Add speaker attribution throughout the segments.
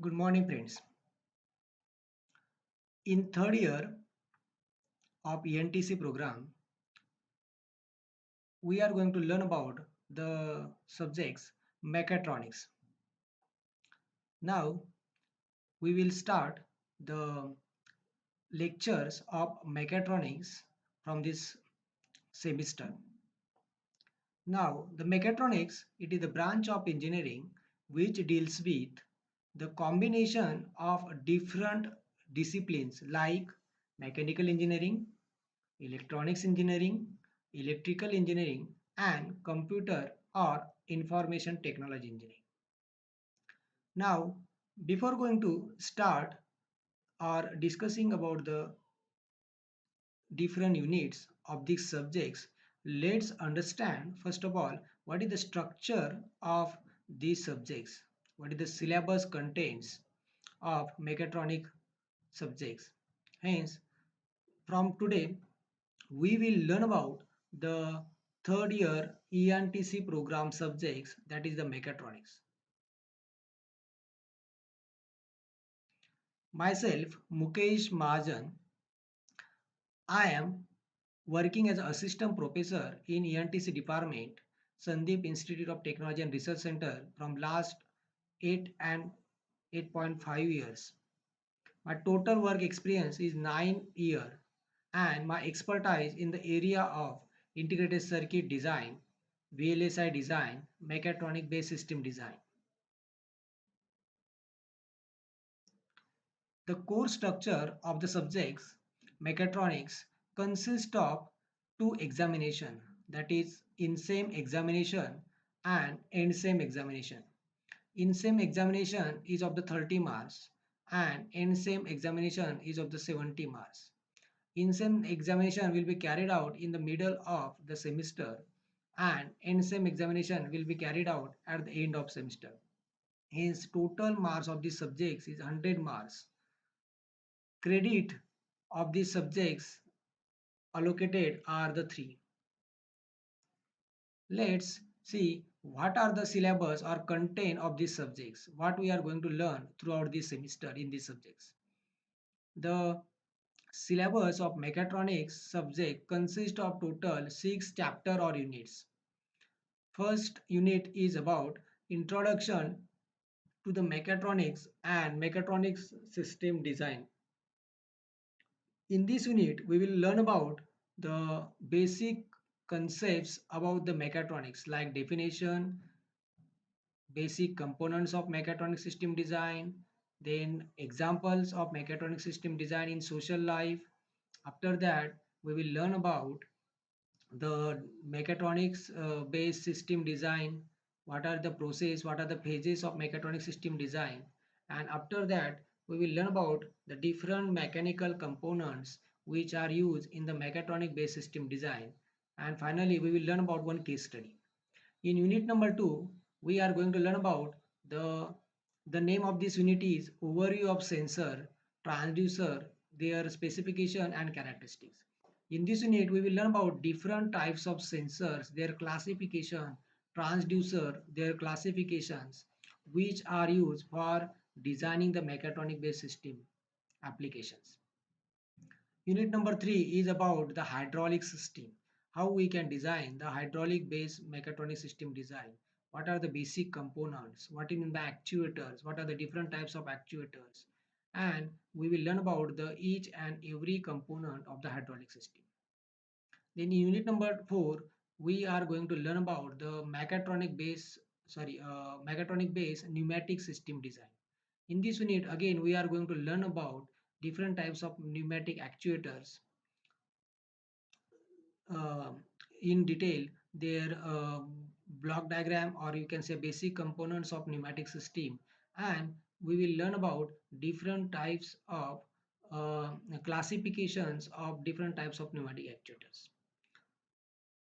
Speaker 1: Good morning, friends. In third year of ENTC program, we are going to learn about the subjects mechatronics. Now, we will start the lectures of mechatronics from this semester. Now, the mechatronics, it is the branch of engineering which deals with the combination of different disciplines like mechanical engineering, electronics engineering, electrical engineering, and computer or information technology engineering. Now, before going to start or discussing about the different units of these subjects, let's understand first of all what is the structure of these subjects, what is the syllabus contents of mechatronic subjects. Hence, from today we will learn about the third year ENTC program subjects, that is the mechatronics. Myself, Mukesh Mahajan, I am working as assistant professor in ENTC department, Sandeep Institute of Technology and Research Center from last 8 and 8.5 years. My total work experience is 9 years and my expertise in the area of integrated circuit design, VLSI design, mechatronic based system design. The core structure of the subjects mechatronics consists of two examination, that is in same examination and end same examination. In same examination is of the 30 marks and end same examination is of the 70 marks. In same examination will be carried out in the middle of the semester and end same examination will be carried out at the end of semester. Hence total marks of these subjects is 100 marks. Credit of these subjects allocated are the three. Let's see what are the syllabus or content of these subjects, what we are going to learn throughout this semester in these subjects. The syllabus of mechatronics subject consists of total 6 chapter or units. First unit is about introduction to the mechatronics and mechatronics system design. In this unit, we will learn about the basic concepts about the mechatronics like definition, basic components of mechatronic system design, then examples of mechatronic system design in social life. After that, we will learn about the mechatronics based system design, what are the process, what are the phases of mechatronic system design, and after that we will learn about the different mechanical components which are used in the mechatronic based system design, and finally we will learn about one case study. In unit number 2 we are going to learn about the name of this unit is overview of sensor, transducer, their specification and characteristics. In this unit, we will learn about different types of sensors, their classification, transducer, their classifications, which are used for designing the mechatronic based system applications. Unit number 3 is about the hydraulic system, how we can design the hydraulic based mechatronic system design. What are the basic components? What in the actuators? What are the different types of actuators? And we will learn about the each and every component of the hydraulic system. Then in unit number 4, we are going to learn about the mechatronic based pneumatic system design. In this unit, again, we are going to learn about different types of pneumatic actuators uh, in detail, their block diagram or you can say basic components of pneumatic system, and we will learn about different types of classifications of different types of pneumatic actuators.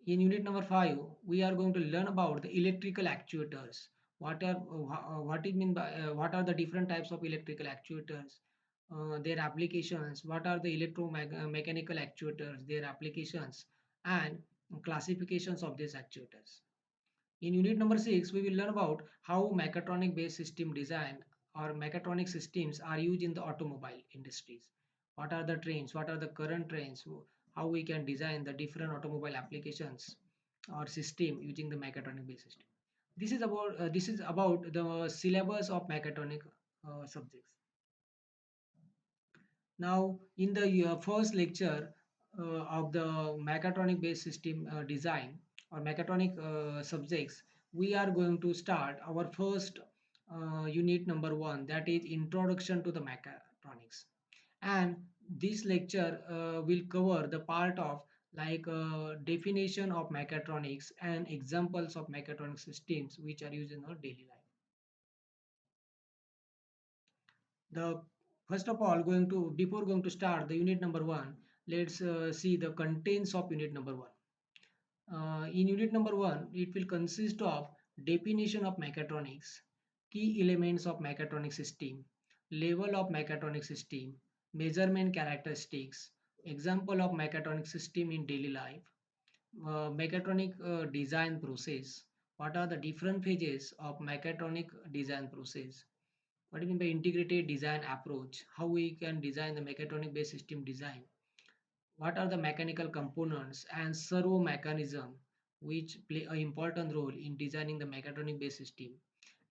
Speaker 1: In unit number 5, we are going to learn about the electrical actuators. What it mean by what are the different types of electrical actuators, their applications, what are the electromechanical actuators, their applications, and classifications of these actuators. In unit number 6, we will learn about how mechatronic based system design or mechatronic systems are used in the automobile industries? What are the trends? What are the current trends? How we can design the different automobile applications or system using the mechatronic based system? This is about the syllabus of mechatronic subjects. Now, in the first lecture of the mechatronic based system design or mechatronic subjects, we are going to start our first unit number one, that is introduction to the mechatronics. And this lecture will cover the part of like definition of mechatronics and examples of mechatronic systems which are used in our daily life. The first of all, going to before going to start the unit number one, let's see the contents of unit number one. In unit number one, it will consist of definition of mechatronics, key elements of mechatronic system, level of mechatronic system, measurement characteristics, example of mechatronic system in daily life, mechatronic design process. What are the different phases of mechatronic design process? What do you mean by integrated design approach? How we can design the mechatronic based system design? What are the mechanical components and servo mechanism which play an important role in designing the mechatronic based system?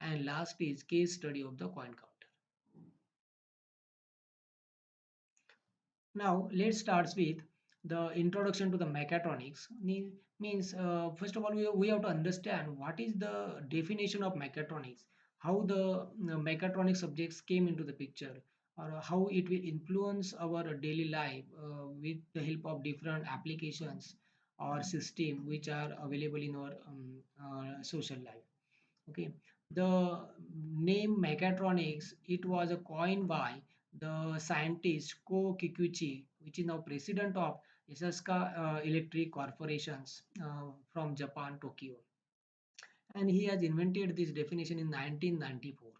Speaker 1: And last is case study of the coin counter. Now let's start with the introduction to the mechatronics. Means first of all we have to understand what is the definition of mechatronics, how the mechatronic subjects came into the picture, or how it will influence our daily life with the help of different applications or system which are available in our social life. Okay, the name mechatronics, it was a coined by the scientist Ko Kikuchi, which is now president of Isuzu Electric Corporations from Japan, Tokyo. And he has invented this definition in 1994.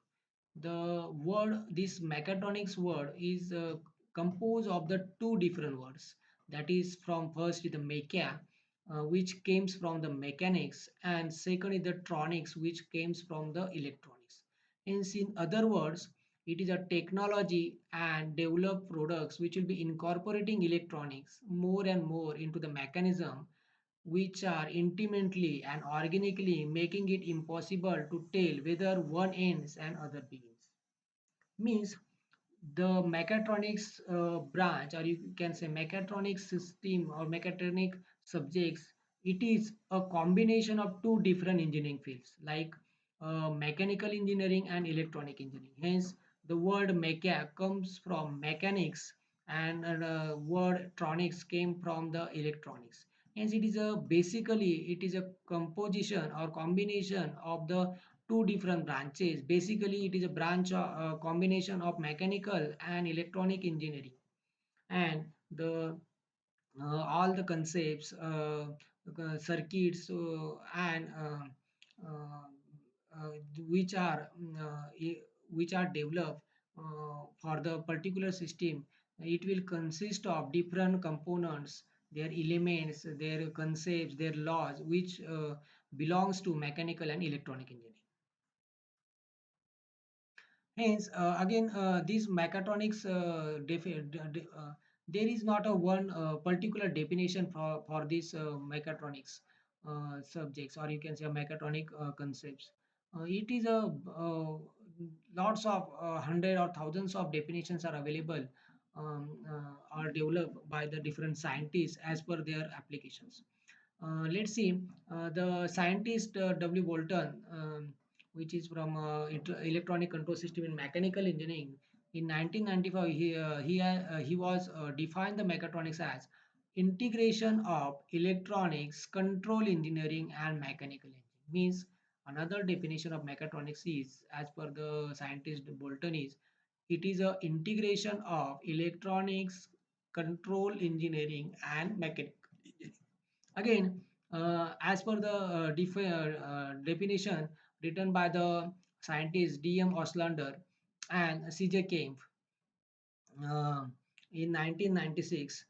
Speaker 1: The word, this mechatronics word is composed of the two different words. That is from first is the mecha, which comes from the mechanics, and second is the tronics, which comes from the electronics. Hence, in other words, it is a technology and developed products which will be incorporating electronics more and more into the mechanism, which are intimately and organically making it impossible to tell whether one ends and other begins. Means the mechatronics branch, or you can say mechatronics system or mechatronic subjects, it is a combination of two different engineering fields like mechanical engineering and electronic engineering. Hence the word mecha comes from mechanics, and word tronics came from the electronics. Hence it is a basically it is a composition or combination of the two different branches. Basically, it is a branch combination of mechanical and electronic engineering, and the all the concepts, circuits, and uh, uh, which are which are developed for the particular system. It will consist of different components, their elements, their concepts, their laws, which belongs to mechanical and electronic engineering. Hence, again, these mechatronics, there is not a one particular definition for these mechatronics subjects, or you can say mechatronic concepts. It is a lots of hundred or thousands of definitions are available, are developed by the different scientists as per their applications. Let's see, the scientist W. Bolton, which is from electronic control system in mechanical engineering. In 1995, he was defined the mechatronics as integration of electronics, control engineering, and mechanical engineering. Means another definition of mechatronics is, as per the scientist Bolton, is it is a integration of electronics, control engineering, and mechanical engineering. Again, as per the definition written by the scientists D.M. Oslander and C.J. Kempf uh, in 1996,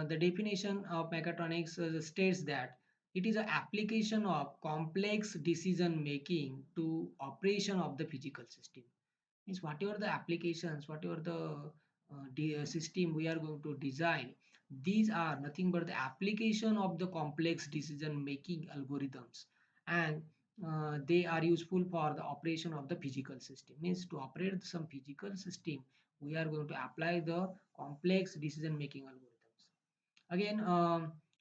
Speaker 1: the definition of mechatronics states that it is an application of complex decision making to operation of the physical system. Means whatever the applications, whatever the system we are going to design, these are nothing but the application of the complex decision making algorithms, and they are useful for the operation of the physical system. Means to operate some physical system, we are going to apply the complex decision making algorithms. Again,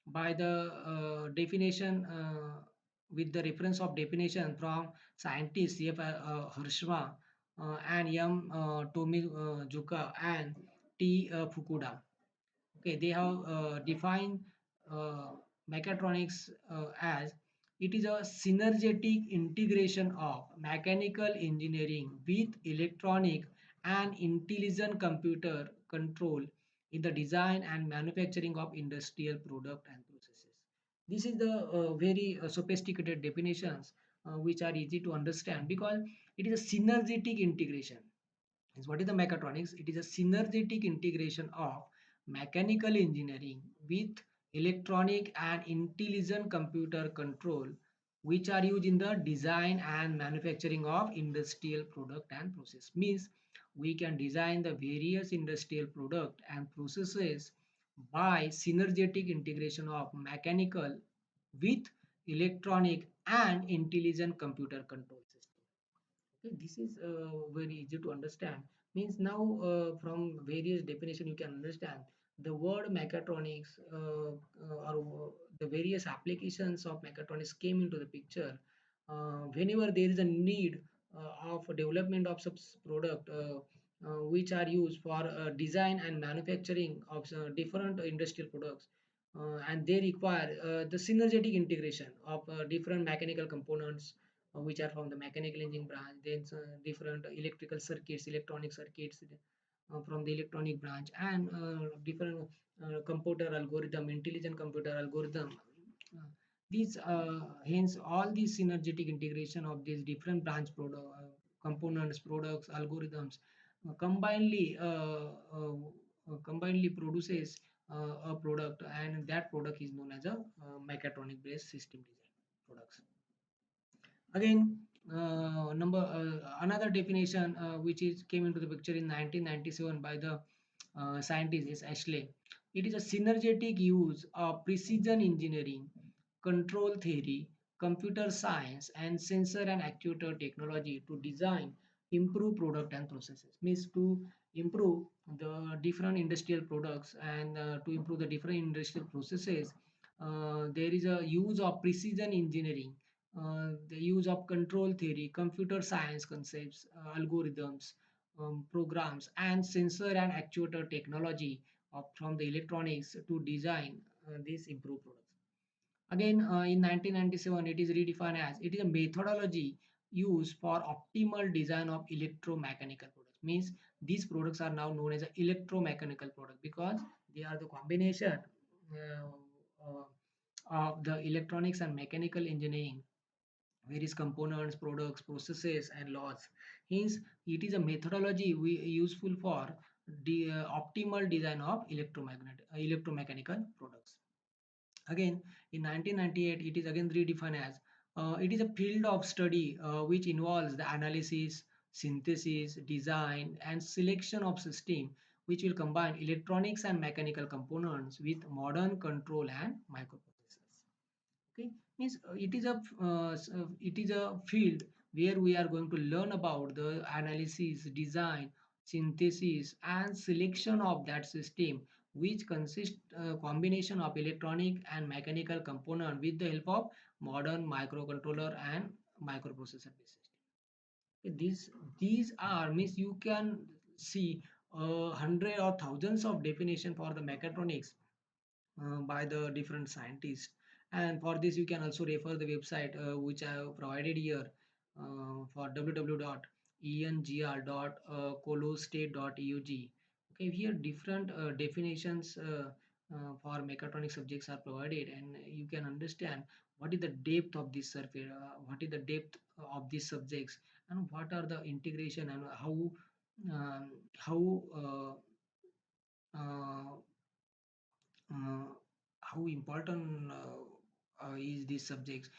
Speaker 1: by the definition, with the reference of definition from scientists C.F. Hirschman and M. Tomizuka and T. Fukuda. Okay, they have defined uh, mechatronics as it is a synergetic integration of mechanical engineering with electronic and intelligent computer control in the design and manufacturing of industrial product and processes. This is the very sophisticated definitions which are easy to understand because it is a synergetic integration. Is what is the mechatronics? It is a synergetic integration of mechanical engineering with electronic and intelligent computer control, which are used in the design and manufacturing of industrial product and process. Means we can design the various industrial product and processes by synergetic integration of mechanical with electronic and intelligent computer control system. Okay, this is very easy to understand. Means now from various definition you can understand the word mechatronics or the various applications of mechatronics came into the picture whenever there is a need of development of such product which are used for design and manufacturing of different industrial products, and they require the synergetic integration of different mechanical components which are from the mechanical engineering branch, then different electrical circuits, electronic circuits from the electronic branch, and different computer algorithm, intelligent computer algorithm. Uh, these hence all these synergetic integration of these different branch product components, products, algorithms combinedly produces a product, and that product is known as a mechatronic based system design products. Again, number another definition which is came into the picture in 1997 by the scientist is Ashley. It is a synergetic use of precision engineering, control theory, computer science, and sensor and actuator technology to design, improve product and processes. Means to improve the different industrial products and to improve the different industrial processes. There is a use of precision engineering, the use of control theory, computer science concepts, algorithms, programs, and sensor and actuator technology from the electronics to design these improved products. Again, in 1997, it is redefined as it is a methodology used for optimal design of electromechanical products. Means these products are now known as an electromechanical product because they are the combination of the electronics and mechanical engineering, various components, products, processes, and laws. Hence, it is a methodology we useful for the optimal design of electromechanical products. Again, in 1998, it is again redefined as it is a field of study which involves the analysis, synthesis, design, and selection of system which will combine electronics and mechanical components with modern control and microprocessors. Okay, means it is a field where we are going to learn about the analysis, design, synthesis, and selection of that system, which consists combination of electronic and mechanical component with the help of modern microcontroller and microprocessor based system. Okay, these are means you can see hundred or thousands of definition for the mechatronics by the different scientists. And for this, you can also refer the website which I have provided here for www.engr.colostate.eug. Okay, here different definitions for mechatronic subjects are provided, and you can understand what is the depth of this survey, what is the depth of these subjects, and what are the integration and how uh, uh, how important is these subjects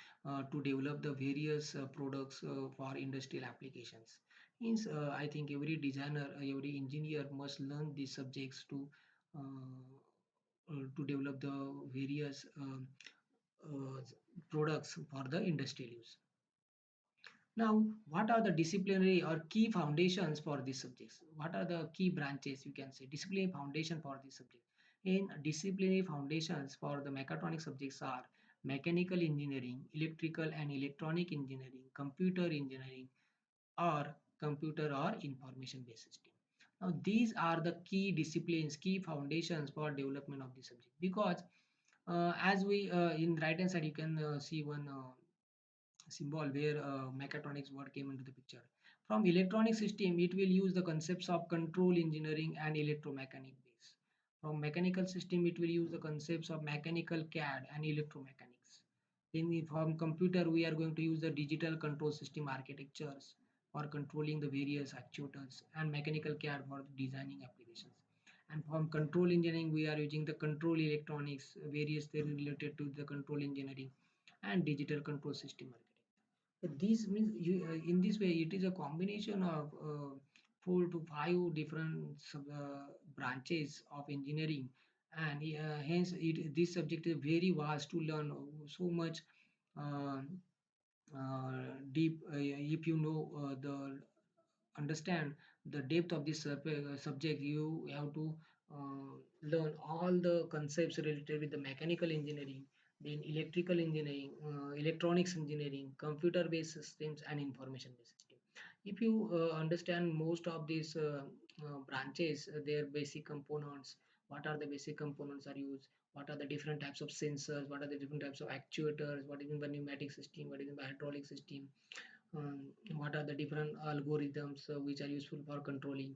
Speaker 1: to develop the various products for industrial applications. Means I think every designer, every engineer must learn these subjects to develop the various uh, products for the industrial use. Now, what are the disciplinary or key foundations for these subjects? What are the key branches you can say? Disciplinary foundation for this subject. In disciplinary foundations for the mechatronic subjects are mechanical engineering, electrical and electronic engineering, computer engineering, or computer or information based system. Now, these are the key disciplines, key foundations for development of the subject because as we in right hand side you can see one symbol where mechatronics word came into the picture. From electronic system, it will use the concepts of control engineering and electromechanic base. From mechanical system, it will use the concepts of mechanical CAD and electromechanics. Then from computer, we are going to use the digital control system architectures for controlling the various actuators and mechanical CAD for designing applications. And from control engineering, we are using the control electronics, various theory related to the control engineering and digital control system architecture. This means in this way it is a combination of 4 to 5 different branches of engineering, and hence this subject is very vast to learn so much uh, deep. If you know the understand the depth of this subject, you have to learn all the concepts related with the mechanical engineering, then electrical engineering, electronics engineering, computer based systems and information based system. If you understand most of these branches, their basic components, what are the basic components are used, what are the different types of sensors, what are the different types of actuators, what is in the pneumatic system, what is in the hydraulic system, what are the different algorithms which are useful for controlling,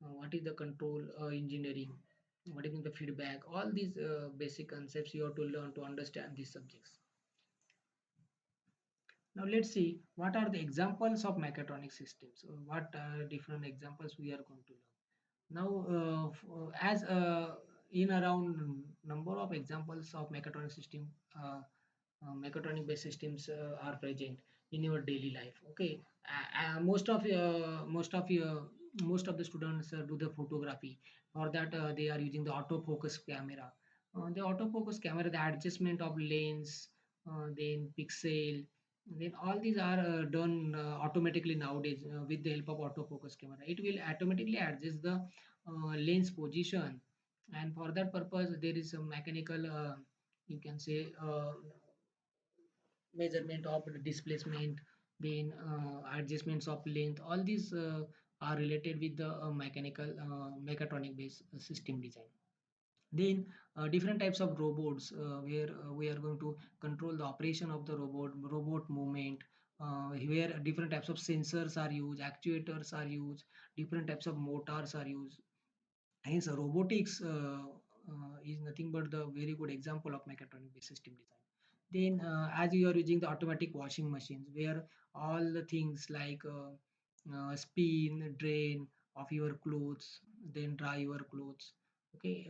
Speaker 1: what is the control engineering, what is the feedback, all these basic concepts you have to learn to understand these subjects. Now let's see what are the examples of mechatronic systems, what different examples we are going to learn. Now, as in around number of examples of mechatronic system, mechatronic based systems are present in your daily life. Okay, most of the students do the photography. For that, they are using the autofocus camera. The autofocus camera, the adjustment of lens, then pixel, then all these are done automatically nowadays with the help of autofocus camera. It will automatically adjust the lens position, and for that purpose there is a mechanical you can say measurement of the displacement, then adjustments of length. All these are related with the mechanical mechatronic based system design. Then different types of robots where we are going to control the operation of the robot movement, where different types of sensors are used, actuators are used, different types of motors are used. Hence, robotics is nothing but the very good example of mechatronic based system design. Then, as you are using the automatic washing machines, where all the things like spin, drain of your clothes, then dry your clothes. Okay,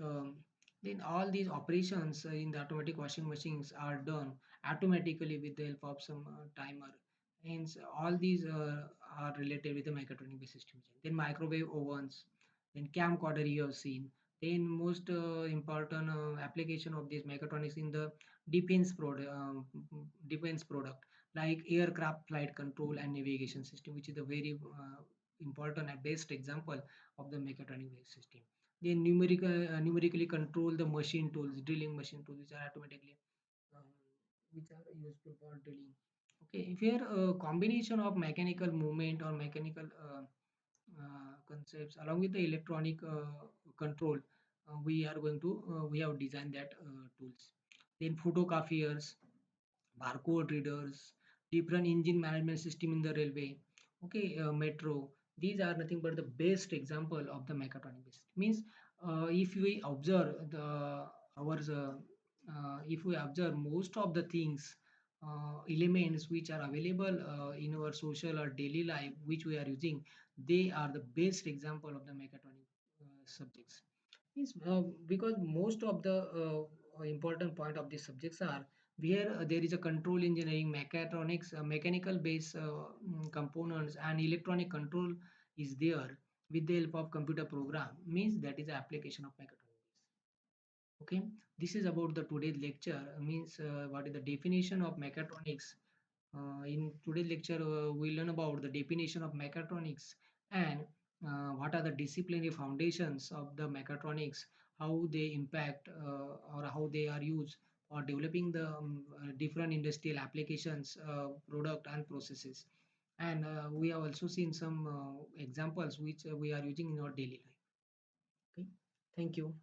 Speaker 1: then all these operations in the automatic washing machines are done automatically with the help of some timer. Hence, all these are related with the mechatronic based system design. Then microwave ovens, then camcorder you have seen. Then most important application of this mechatronics in the defense product like aircraft flight control and navigation system, which is a very important and best example of the mechatronic based system. They numerically control the machine tools, drilling machine tools, which are automatically um, which are useful for drilling. Okay, if here a combination of mechanical movement or mechanical concepts along with the electronic control, we have designed that tools. Then photocopiers, barcode readers, different engine management system in the railway, okay, metro. These are nothing but the best example of the mechatronic base. Means if we observe the our if we observe most of the things, elements which are available in our social or daily life, which we are using, they are the best example of the mechatronic subjects. Yes, because most of the important point of these subjects are where there is a control engineering, mechatronics, mechanical based components and electronic control. is there with the help of computer program, means that is application of mechatronics. Okay, this is about the today's lecture, means what is the definition of mechatronics. In today's lecture, we learn about the definition of mechatronics and what are the disciplinary foundations of the mechatronics, how they impact or how they are used for developing the different industrial applications, product and processes. And we have also seen some examples which we are using in our daily life. Okay, thank you.